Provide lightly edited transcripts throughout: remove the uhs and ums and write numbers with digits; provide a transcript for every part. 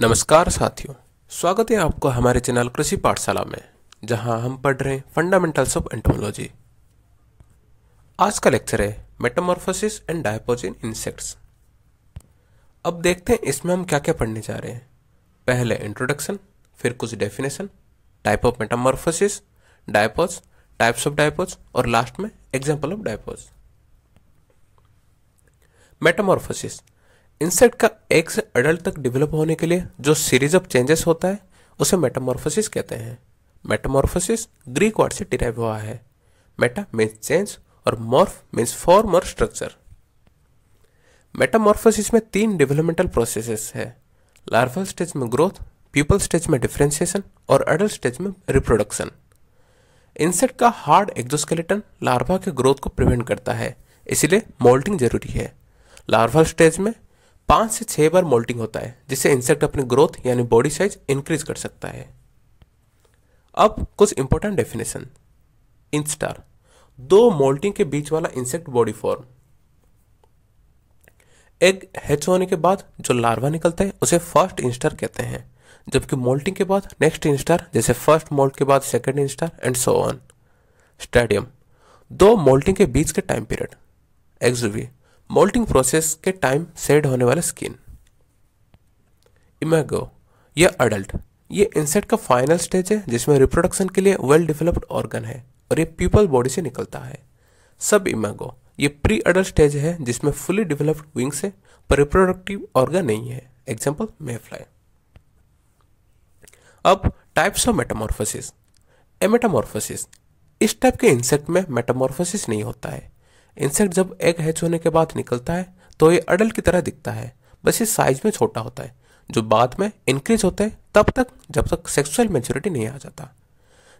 नमस्कार साथियों, स्वागत है आपको हमारे चैनल कृषि पाठशाला में, जहां हम पढ़ रहे हैं फंडामेंटल्स ऑफ एंटोमोलॉजी। आज का लेक्चर है मेटामॉर्फोसिस एंड डायपोज इन इंसेक्ट्स। अब देखते हैं इसमें हम क्या क्या पढ़ने जा रहे हैं। पहले इंट्रोडक्शन, फिर कुछ definition, type of metamorphosis, diapause, types of diapause और लास्ट में example of diapause. Metamorphosis insect का एक से अडल्ट तक डेवलप होने के लिए जो सीरीज ऑफ चेंजेस होता है उसे मेटामॉर्फोसिस कहते हैं। मेटामॉर्फोसिस ग्रीक वर्ड से डिराइव हुआ है। मेटा मीन्स चेंज और मॉर्फ मीन्स फॉर्म और स्ट्रक्चर। मेटामॉर्फोसिस में 3 डेवलपमेंटल प्रोसेसेस है। लार्वल स्टेज में ग्रोथ, प्यूपल स्टेज में डिफरेंशिएशन और अडल्ट स्टेज में रिप्रोडक्शन। इंसेक्ट का हार्ड एक्सोस्केलेटन लार्वा के ग्रोथ को प्रिवेंट करता है, इसलिए मोल्टिंग जरूरी है। लार्वल स्टेज में 5 से 6 बार मोल्टिंग होता है, जिससे इंसेक्ट अपनी ग्रोथ यानी बॉडी साइज इंक्रीज कर सकता है। अब कुछ इंपॉर्टेंट डेफिनेशन। इंस्टार 2 मोल्टिंग के बीच वाला insect body form. Egg hatch होने के बाद जो लार्वा निकलता है उसे फर्स्ट इंस्टार कहते हैं, जबकि मोल्टिंग के बाद नेक्स्ट इंस्टार, जैसे फर्स्ट मोल्ट के बाद second instar and so on. Stadium 2 moulting के बीच के time period. Exuvia moulting process के टाइम शेड होने वाला स्किन। इमेगो यह अडल्ट, ये इंसेक्ट का फाइनल स्टेज है जिसमें रिप्रोडक्शन के लिए वेल डेवलप्ड ऑर्गन है और ये पीपल बॉडी से निकलता है। सब इमेगो ये प्री अडल्ट स्टेज है जिसमें फुली डेवलप्ड विंग्स है पर रिप्रोडक्टिव ऑर्गन नहीं है। Example mayfly. अब टाइप्स ऑफ मेटामॉर्फोसिस। एमेटामॉर्फोसिस इस टाइप के इंसेक्ट में मेटामॉर्फोसिस नहीं होता है। इंसेक्ट जब एग हैच होने के बाद निकलता है तो ये अडल्ट की तरह दिखता है, बस ये साइज में छोटा होता है, जो बाद में इंक्रीज होता है तब तक जब तक सेक्सुअल मैच्योरिटी नहीं आ जाता,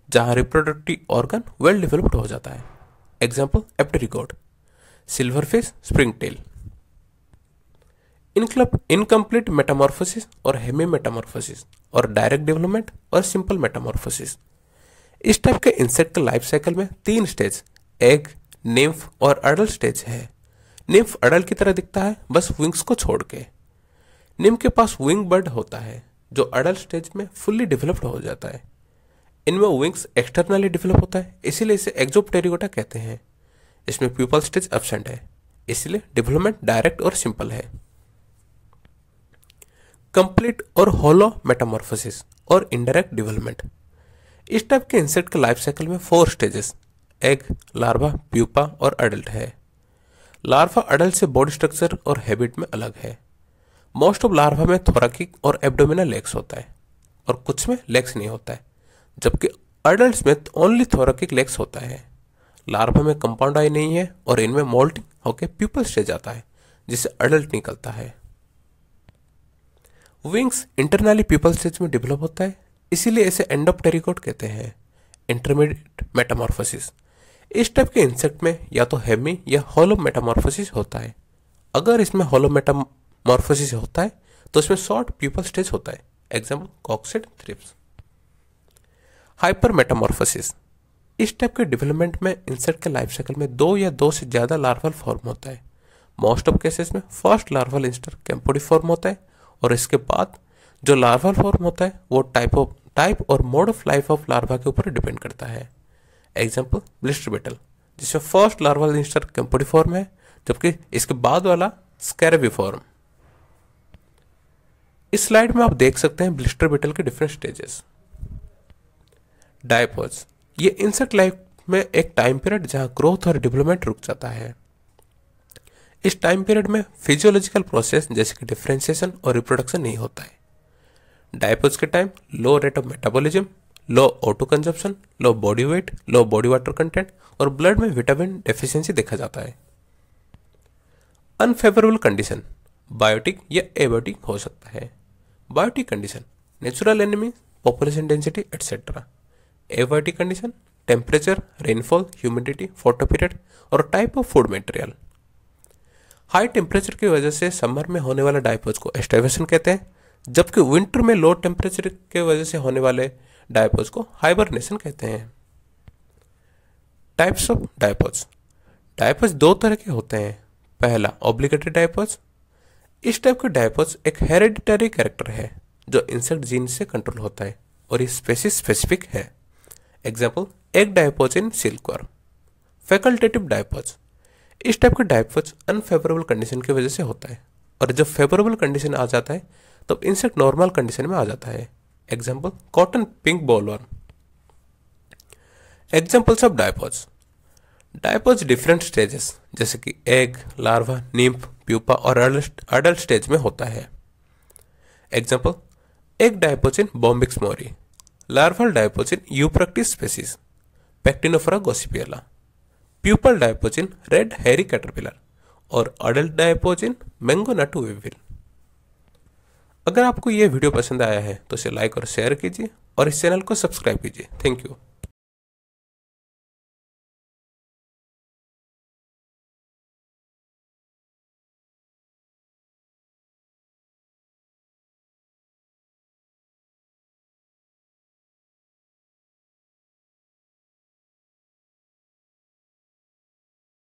जहां रिप्रोडक्टिव ऑर्गन वेल डेवलप्ड हो जाता है। Example apterygote, silverfish, spring tail. Incomplete metamorphosis और हेमी मेटामॉर्फोसिस और डायरेक्ट डेवलपमेंट और सिंपल मेटामॉर्फोसिस। इस टाइप के इंसेक्ट के लाइफ साइकिल में 3 स्टेज एग, निम्फ और अडल्ट स्टेज है। निम्फ अडल्ट की तरह दिखता है, बस विंग्स को छोड़ के। निम्फ के पास विंग बर्ड होता है जो अडल्ट स्टेज में फुल्ली डेवलप्ड हो जाता है। इनमें विंग्स एक्सटर्नली डेवलप होता है, इसीलिए इसे एक्सोप्टेरिगोटा कहते हैं। इसमें प्यूपल स्टेज एब्सेंट है, इसलिए डेवलपमेंट डायरेक्ट और सिंपल है। कंप्लीट और होलो मेटामॉर्फोसिस और इनडायरेक्ट डेवलपमेंट। इस टाइप के इंसेक्ट के लाइफ साइकिल में 4 स्टेजेस एग, लार्वा, प्यूपा और अडल्ट है। लार्वा अडल्ट से बॉडी स्ट्रक्चर और हैबिट में अलग है। मोस्ट ऑफ लार्वा में थोरैकिक और एब्डोमिनल लेग्स होता है और कुछ में लेग्स नहीं होता है, जबकि अडल्ट में ओनली थोरैकिक लेग्स होता है। लार्वा में कंपाउंड आई नहीं है और इनमें मोल्टिंग होकर प्यूपल स्टेज आता है, जिससे अडल्ट निकलता है। विंग्स इंटरनली प्यूपल स्टेज में डेवलप होता है, इसीलिए इसे एंडोप्टेरिकोट कहते हैं। Intermediate Metamorphosis. इस टाइप के इंसेक्ट में या तो हेमी या होलो मेटामॉर्फोसिस होता है। अगर इसमें होलो मेटामॉर्फोसिस होता है तो इसमें शॉर्ट प्यूपल स्टेज होता है। Example coccid, thrips. Hyper metamorphosis. इस टाइप के डेवलपमेंट में इंसेक्ट के लाइफ साइकिल में 2 या 2 से ज्यादा लार्वल फॉर्म होता है। मोस्ट ऑफ केसेस में फर्स्ट लार्वल इंस्टर कैम्पोडिफॉर्म होता है और इसके बाद जो लार्वल फॉर्म होता है वो टाइप और mode of life of larva के ऊपर डिपेंड करता है। एग्जाम्पल ब्लिस्टर बीटल, जिसमें फर्स्ट लार्वल इंस्टर कैम्पोडिफॉर्म है, जबकि इसके बाद वाला स्कैरेबिफॉर्म। इस स्लाइड में आप देख सकते हैं ब्लिस्टर बीटल के डिफरेंट स्टेजेस। डायपोज ये इंसेक्ट लाइफ में एक टाइम पीरियड जहां ग्रोथ और डेवलपमेंट रुक जाता है। इस टाइम पीरियड में फिजियोलॉजिकल प्रोसेस जैसे कि डिफरेंशिएशन और रिप्रोडक्शन नहीं होता है। डायपोज के time low rate of metabolism, low O2 consumption, low body weight, low body water content और ब्लड में विटामिन डेफिशिएंसी देखा जाता है। अनफेवरेबल कंडीशन बायोटिक या एबायोटिक हो सकता है। Biotic condition natural enemy, population density etcetera. Abiotic condition temperature, rainfall, humidity, photo period और type of food material. High temperature की वजह से समर में होने वाले डायपोज को एस्टार्वेशन कहते हैं, जबकि विंटर में लो टेम्परेचर के वजह से होने वाले डायपोज को हाइबरनेशन कहते हैं। Types of diapause. डायपोज 2 तरह के होते हैं। पहला ऑब्लिगेटरी डायपोज। इस टाइप के डायपोज एक हेरेडिटरी कैरेक्टर है जो इंसेक्ट जीन से कंट्रोल होता है और ये स्पेसीज स्पेसिफिक है। एग्जाम्पल, एक डायपोज इन सिल्कवर्म। फैकल्टेटिव डायपोज, इस टाइप का डायपोज अनफेवरेबल कंडीशन की वजह से होता है और जब फेवरेबल कंडीशन आ जाता है तब इंसेक्ट नॉर्मल कंडीशन में आ जाता है। Example, cotton pink bollworm. Examples of diapause, diapause different stages जैसे कि एग, लार्वा, निम्फ, प्यूपा और अडल्ट स्टेज में होता है। Example, egg diapause in Bombyx mori, larval diapause in Euproctis species, Pectinophora gossypiella, pupal diapause in red hairy caterpillar और adult diapause in mango nut weevil. अगर आपको यह वीडियो पसंद आया है तो इसे लाइक और शेयर कीजिए और इस चैनल को सब्सक्राइब कीजिए। Thank you.